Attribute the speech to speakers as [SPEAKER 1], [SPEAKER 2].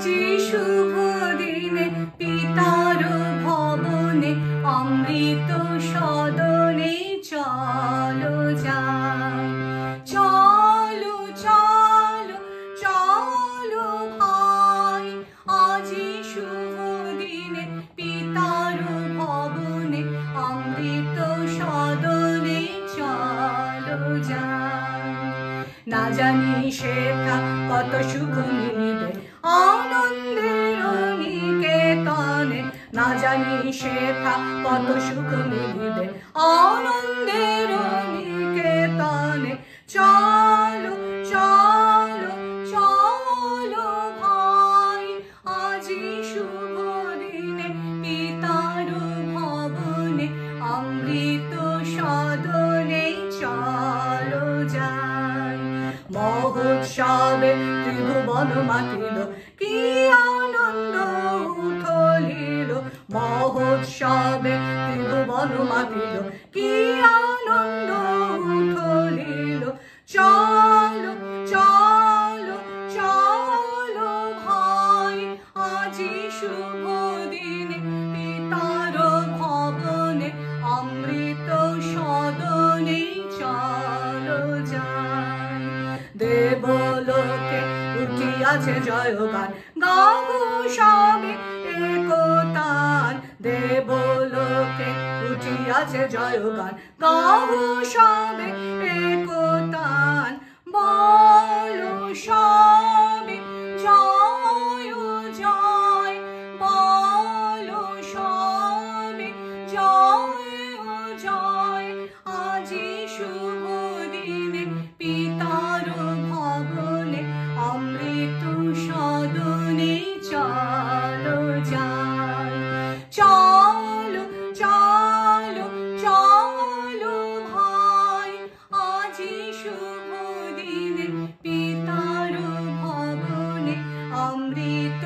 [SPEAKER 1] আজি শুভ দিনে পিতার ভবনে অমৃত সদনে চলো যাই। চলো চলো চলো ভাই, আজি শুভ দিনে পিতার ভবনে অমৃত সদনে চলো যাই। না জানি সেথা কত সুখ মিলিবে আনন্দের নিকেতনে, না জানি সেথা কত সুখ মিলিবে আনন্দের নিকেতনে। চলো চলো চলো ভাই, আজি শুভ দিনে পিতার ভবনে অমৃত সদনে চলো যাই। মহোৎসবে ত্রিভুবন মাতিল, কি আনন্দ উথলিল। মহোৎসবে ত্রিভুবন মাতিল, কি আনন্দ উথলিল। চলো চলো চলো ভাই, আজি শুভ দিনে পিতার ভবনে অমৃত সদনে চলো যাই। দেবলোকে উঠিয়াছে জয়গান, গাবো সবে একতান। দেবলোকে উঠিয়াছে জয়গান, গাবো সবে একতান। বলো সবে জয় জয়, বলো সবে জয় জয়। আজি শুভ দিনে পিতার ভবনে অমৃত সদনে চলো যাই। চলো চলো চলো ভাই, আজি শুভ দিনে পিতার ভবনে অমৃত